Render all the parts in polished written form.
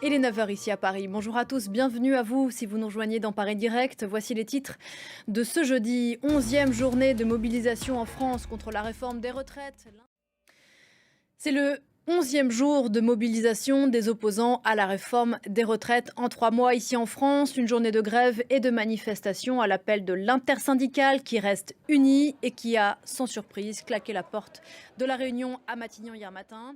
Et les 9 heures ici à Paris. Bonjour à tous, bienvenue à vous si vous nous rejoignez dans Paris Direct. Voici les titres de ce jeudi, 11e journée de mobilisation en France contre la réforme des retraites. C'est le 11e jour de mobilisation des opposants à la réforme des retraites en 3 mois ici en France. Une journée de grève et de manifestation à l'appel de l'intersyndicale qui reste unie et qui a, sans surprise, claqué la porte de la réunion à Matignon hier matin.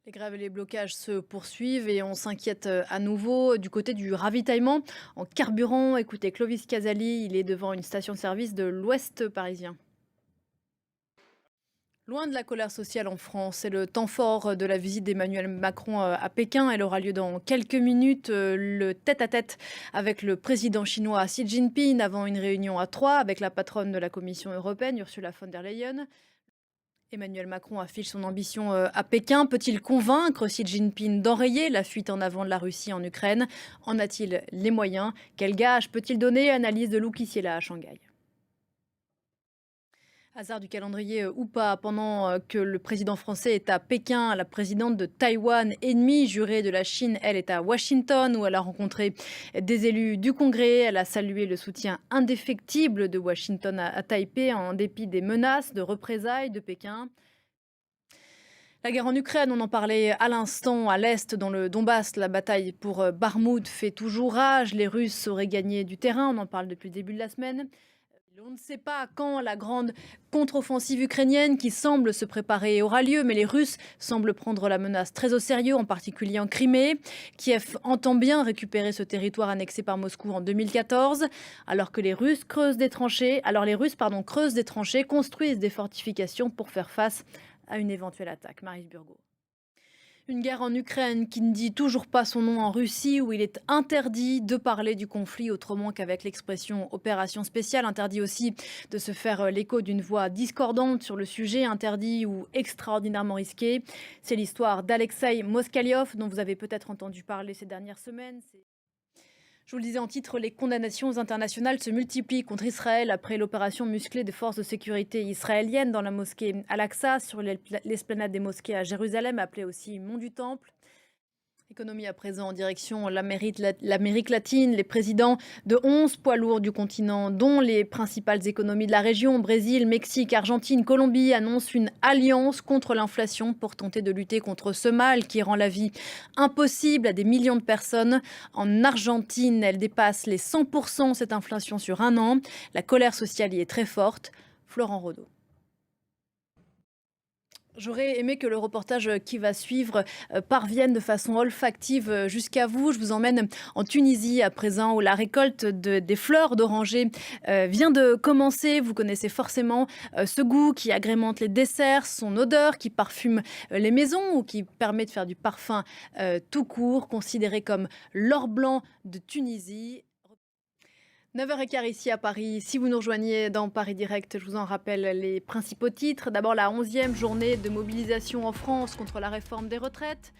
Les grèves et les blocages se poursuivent et on s'inquiète à nouveau du côté du ravitaillement en carburant. Écoutez Clovis Casali, il est devant une station-service de l'Ouest parisien. Loin de la colère sociale en France, c'est le temps fort de la visite d'Emmanuel Macron à Pékin. Elle aura lieu dans quelques minutes. Le tête-à-tête avec le président chinois Xi Jinping avant une réunion à 3 avec la patronne de la Commission européenne, Ursula von der Leyen. Emmanuel Macron affiche son ambition à Pékin. Peut-il convaincre Xi Jinping d'enrayer la fuite en avant de la Russie en Ukraine? En a-t-il les moyens? Quel gage peut-il donner? Analyse de Lou Kissiela à Shanghai. Hasard du calendrier ou pas, pendant que le président français est à Pékin, la présidente de Taïwan, ennemie jurée de la Chine, elle est à Washington où elle a rencontré des élus du Congrès. Elle a salué le soutien indéfectible de Washington à Taipei en dépit des menaces de représailles de Pékin. La guerre en Ukraine, on en parlait à l'instant, à l'est, dans le Donbass, la bataille pour Barmoud fait toujours rage. Les Russes auraient gagné du terrain, on en parle depuis le début de la semaine. On ne sait pas quand la grande contre-offensive ukrainienne qui semble se préparer aura lieu, mais les Russes semblent prendre la menace très au sérieux, en particulier en Crimée. Kiev entend bien récupérer ce territoire annexé par Moscou en 2014, alors que les Russes creusent des tranchées, construisent des fortifications pour faire face à une éventuelle attaque. Marie Burgot. Une guerre en Ukraine qui ne dit toujours pas son nom en Russie, où il est interdit de parler du conflit autrement qu'avec l'expression opération spéciale, interdit aussi de se faire l'écho d'une voix discordante sur le sujet, interdit ou extraordinairement risqué. C'est l'histoire d'Alexeï Moskaliov, dont vous avez peut-être entendu parler ces dernières semaines. Je vous le disais en titre, les condamnations internationales se multiplient contre Israël après l'opération musclée des forces de sécurité israéliennes dans la mosquée Al-Aqsa, sur l'esplanade des mosquées à Jérusalem, appelée aussi Mont du Temple. Économie à présent en direction l'Amérique latine. Les présidents de 11 poids lourds du continent, dont les principales économies de la région, Brésil, Mexique, Argentine, Colombie, annoncent une alliance contre l'inflation pour tenter de lutter contre ce mal qui rend la vie impossible à des millions de personnes. En Argentine, elle dépasse les 100% cette inflation sur un an. La colère sociale y est très forte. Florent Rodeau. J'aurais aimé que le reportage qui va suivre parvienne de façon olfactive jusqu'à vous. Je vous emmène en Tunisie à présent où la récolte des fleurs d'oranger vient de commencer. Vous connaissez forcément ce goût qui agrémente les desserts, son odeur qui parfume les maisons ou qui permet de faire du parfum tout court, considéré comme l'or blanc de Tunisie. 9h15 ici à Paris. Si vous nous rejoignez dans Paris Direct, je vous en rappelle les principaux titres. D'abord, la 11e journée de mobilisation en France contre la réforme des retraites.